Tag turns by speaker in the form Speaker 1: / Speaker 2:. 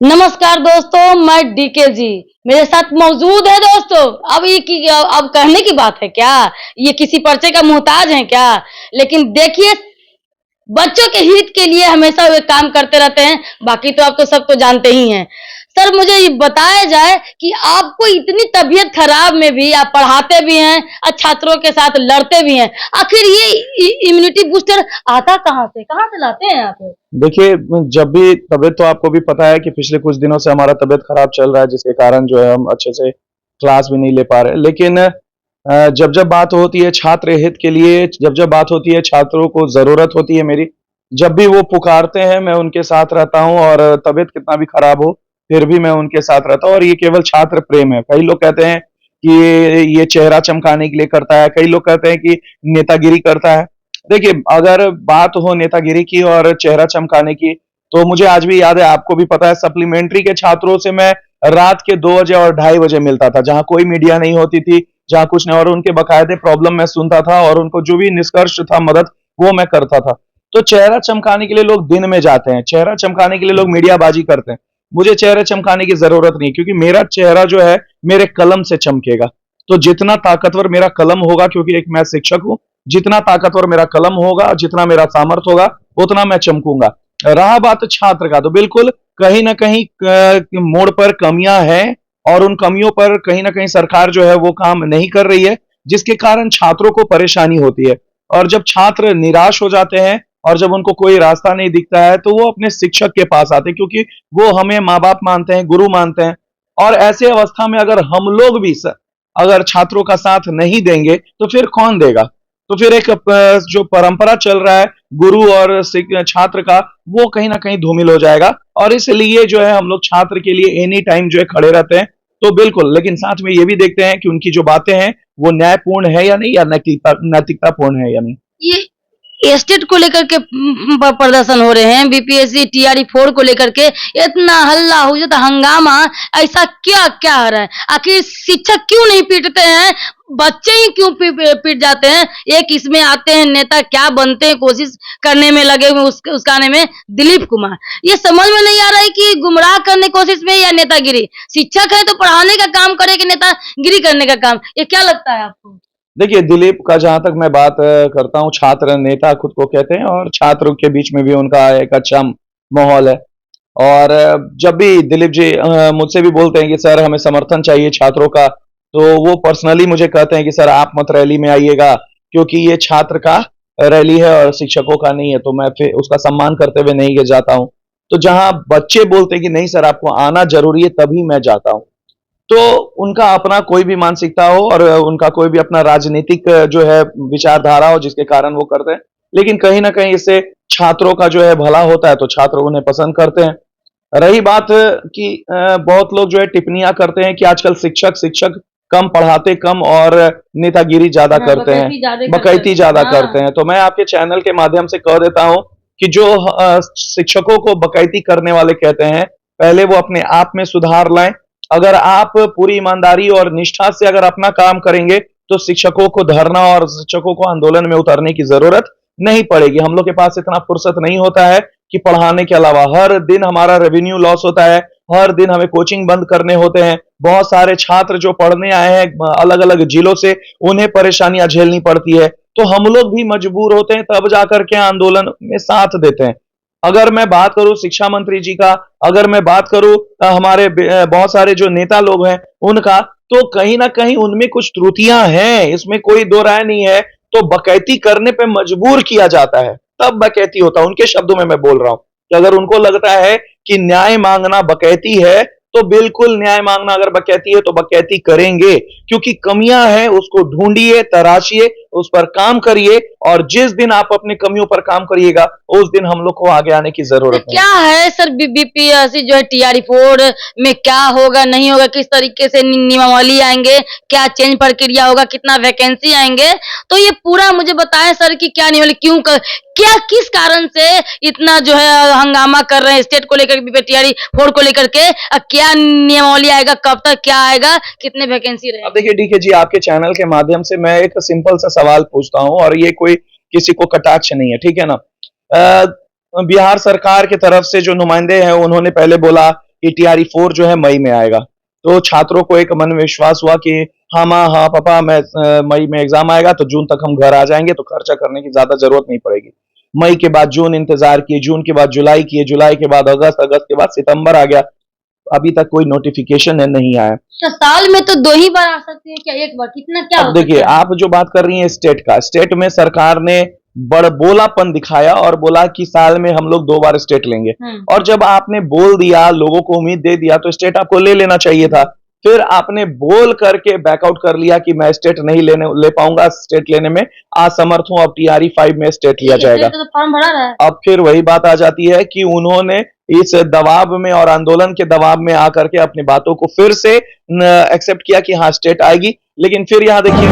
Speaker 1: नमस्कार दोस्तों, मैं डीके जी मेरे साथ मौजूद है दोस्तों। अब कहने की बात है क्या? ये किसी पर्चे का मोहताज है क्या? लेकिन देखिए, बच्चों के हित के लिए हमेशा वे काम करते रहते हैं। बाकी तो आप तो सब तो जानते ही हैं। सर, मुझे ये बताया जाए कि आपको इतनी तबीयत खराब में भी आप पढ़ाते भी हैं और छात्रों के साथ लड़ते भी हैं। आखिर ये इम्यूनिटी बूस्टर आता कहाँ से? कहाँ से लाते हैं आप?
Speaker 2: देखिए, जब भी तबीयत तो आपको भी पता है कि पिछले कुछ दिनों से हमारा तबीयत खराब चल रहा है, जिसके कारण जो है हम अच्छे से क्लास भी नहीं ले पा रहे। लेकिन जब-जब बात होती है छात्र हित के लिए, जब-जब बात होती है छात्रों को ज़रूरत होती है मेरी, जब भी वो पुकारते हैं मैं उनके साथ रहता हूँ और तबीयत कितना भी खराब हो, फिर भी मैं उनके साथ रहता हूँ और ये केवल छात्र प्रेम है। कई लोग कहते हैं कि ये चेहरा चमकाने के लिए करता है, कई लोग कहते हैं कि नेतागिरी करता है। देखिए, अगर बात हो नेतागिरी की और चेहरा चमकाने की, तो मुझे आज भी याद है, आपको भी पता है, सप्लीमेंट्री के छात्रों से मैं रात के 2 बजे और ढाई बजे मिलता था, जहाँ कोई मीडिया नहीं होती थी, जहाँ कुछ नहीं, और उनके बकायदे प्रॉब्लम मैं सुनता था और उनको जो भी निष्कर्ष था, मदद, वो मैं करता था। तो चेहरा चमकाने के लिए लोग दिन में जाते हैं, चेहरा चमकाने के लिए लोग मीडियाबाजी करते हैं। मुझे चेहरे चमकाने की ज़रूरत नहीं, क्योंकि मेरा चेहरा जो है, मेरे कलम से चमकेगा। तो जितना ताकतवर मेरा कलम होगा, क्योंकि एक मैं शिक्षक हूँ, जितना ताकतवर मेरा कलम होगा, जितना मेरा सामर्थ्य होगा, उतना मैं चमकूंगा। रहा बात छात्र का, तो बिल्कुल कहीं ना कहीं मोड़ पर कमियां हैं और उन कमियों पर कहीं ना कहीं सरकार जो है वो काम नहीं कर रही है, जिसके कारण छात्रों को परेशानी होती है। और जब छात्र निराश हो जाते हैं और जब उनको कोई रास्ता नहीं दिखता है, तो वो अपने शिक्षक के पास आते हैं, क्योंकि वो हमें माँ बाप मानते हैं, गुरु मानते हैं। और ऐसे अवस्था में अगर हम लोग भी अगर छात्रों का साथ नहीं देंगे, तो फिर कौन देगा? तो फिर एक जो परंपरा चल रहा है गुरु और छात्र का, वो कहीं ना कहीं धूमिल हो जाएगा। और इसलिए जो है हम लोग छात्र के लिए एनी टाइम जो है खड़े रहते हैं। तो बिल्कुल, लेकिन साथ में ये भी देखते हैं कि उनकी जो बातें हैं वो न्यायपूर्ण है या नहीं, या नैतिकतापूर्ण है या नहीं।
Speaker 1: ये स्टेट को लेकर के प्रदर्शन हो रहे हैं, बीपीएससी टीआरई 4 को लेकर के इतना हल्ला हो जाता, हंगामा। ऐसा क्या क्या हो रहा है? आखिर शिक्षक क्यों नहीं पीटते हैं? बच्चे ही क्यों पीट जाते हैं? एक इसमें आते हैं नेता, क्या बनते हैं, कोशिश करने में लगे हुए, उस गाने में दिलीप कुमार। ये समझ में नहीं आ रहा है कि गुमराह करने की कोशिश में या नेतागिरी। शिक्षक है तो पढ़ाने का काम करे कि नेतागिरी करने का काम? ये क्या लगता है आपको?
Speaker 2: देखिए, दिलीप का जहां तक मैं बात करता हूँ, छात्र नेता खुद को कहते हैं और छात्रों के बीच में भी उनका एक अच्छा माहौल है। और जब भी दिलीप जी मुझसे भी बोलते हैं कि सर हमें समर्थन चाहिए छात्रों का, तो वो पर्सनली मुझे कहते हैं कि सर आप मत रैली में आइएगा, क्योंकि ये छात्र का रैली है और शिक्षकों का नहीं है। तो मैं फिर उसका सम्मान करते हुए नहीं जाता हूँ। तो जहां बच्चे बोलते हैं कि नहीं सर आपको आना जरूरी है, तभी मैं जाता हूँ। तो उनका अपना कोई भी मानसिकता हो और उनका कोई भी अपना राजनीतिक जो है विचारधारा हो, जिसके कारण वो करते हैं। लेकिन कहीं ना कहीं इससे छात्रों का जो है भला होता है, तो छात्र उन्हें पसंद करते हैं। रही बात कि बहुत लोग जो है टिप्पणियां करते हैं कि आजकल शिक्षक शिक्षक कम पढ़ाते, कम और नेतागिरी ज्यादा करते हैं, बकैती ज्यादा करते हैं। तो मैं आपके चैनल के माध्यम से कह देता हूं कि जो शिक्षकों को बकैती करने वाले कहते हैं, पहले वो अपने आप में सुधार लाएं। अगर आप पूरी ईमानदारी और निष्ठा से अगर अपना काम करेंगे, तो शिक्षकों को धरना और शिक्षकों को आंदोलन में उतरने की जरूरत नहीं पड़ेगी। हम लोग के पास इतना फुर्सत नहीं होता है कि पढ़ाने के अलावा हर दिन हमारा रेवेन्यू लॉस होता है, हर दिन हमें कोचिंग बंद करने होते हैं। बहुत सारे छात्र जो पढ़ने आए हैं अलग अलग जिलों से, उन्हें परेशानियां झेलनी पड़ती है। तो हम लोग भी मजबूर होते हैं, तब जाकर के आंदोलन में साथ देते हैं। अगर मैं बात करूं शिक्षा मंत्री जी का, अगर मैं बात करूं हमारे बहुत सारे जो नेता लोग हैं उनका, तो कहीं ना कहीं उनमें कुछ त्रुटियां हैं, इसमें कोई दो राय नहीं है। तो बकैती करने पे मजबूर किया जाता है, तब बकैती होता है। उनके शब्दों में मैं बोल रहा हूं कि अगर उनको लगता है कि न्याय मांगना बकैती है, तो बिल्कुल न्याय मांगना अगर बकैती है तो बकैती करेंगे, क्योंकि कमियां हैं उसको ढूंढिए, तराशिए, उस पर काम करिए। और जिस दिन आप अपनी कमियों पर काम करिएगा, उस दिन हम लोग को आगे आने की जरूरत
Speaker 1: क्या है सर, बीपीएससी जो है टीआरई 4 में क्या होगा, नहीं होगा, किस तरीके से नियमावली आएंगे, क्या चेंज प्रक्रिया होगा, कितना वैकेंसी आएंगे? तो ये पूरा मुझे बताएं सर कि क्या नियमावली, क्या किस कारण से इतना जो है हंगामा कर रहे हैं स्टेट को लेकर, टीआरई 4 को लेकर के? क्या नियमावली आएगा, कब तक क्या आएगा, कितने वैकेंसी रहेगा?
Speaker 2: अब देखिए डीके जी, आपके चैनल के माध्यम से मैं एक सिंपल सा सवाल पूछता हूं, और ये कोई किसी को कटाक्ष नहीं है, ठीक है ना। बिहार सरकार की तरफ से जो नुमाइंदे हैं, उन्होंने पहले बोला कि टीआरई 4 जो है मई में आएगा। तो छात्रों को एक मन में विश्वास हुआ कि हाँ माँ हाँ पापा मैं मई में एग्जाम आएगा तो जून तक हम घर आ जाएंगे, तो खर्चा करने की ज्यादा जरूरत नहीं पड़ेगी। मई के बाद जून इंतजार किए, जून के बाद जुलाई किए, जुलाई के बाद अगस्त, अगस्त के बाद सितंबर आ गया। अभी तक कोई नोटिफिकेशन है नहीं आया।
Speaker 1: तो साल में तो 2 ही बार आ सकती है क्या, एक बार? कितना क्या
Speaker 2: अब
Speaker 1: हो
Speaker 2: देखिए,
Speaker 1: सकता है?
Speaker 2: आप जो बात कर रही हैं स्टेट का, स्टेट में सरकार ने बड़बोलापन दिखाया और बोला कि साल में हम लोग 2 बार स्टेट लेंगे। और जब आपने बोल दिया, लोगों को उम्मीद दे दिया, तो स्टेट आपको ले लेना चाहिए था। फिर आपने बोल करके बैकआउट कर लिया कि मैं स्टेट नहीं ले पाऊंगा, स्टेट लेने में असमर्थ हूं, अब टीआरई 5 में स्टेट लिया जाएगा।
Speaker 1: तो फॉर्म भरा रहा है।
Speaker 2: अब फिर वही बात आ जाती है कि उन्होंने इस दबाव में और आंदोलन के दबाव में आकर के अपनी बातों को फिर से एक्सेप्ट किया कि हाँ स्टेट आएगी। लेकिन फिर यहां देखिए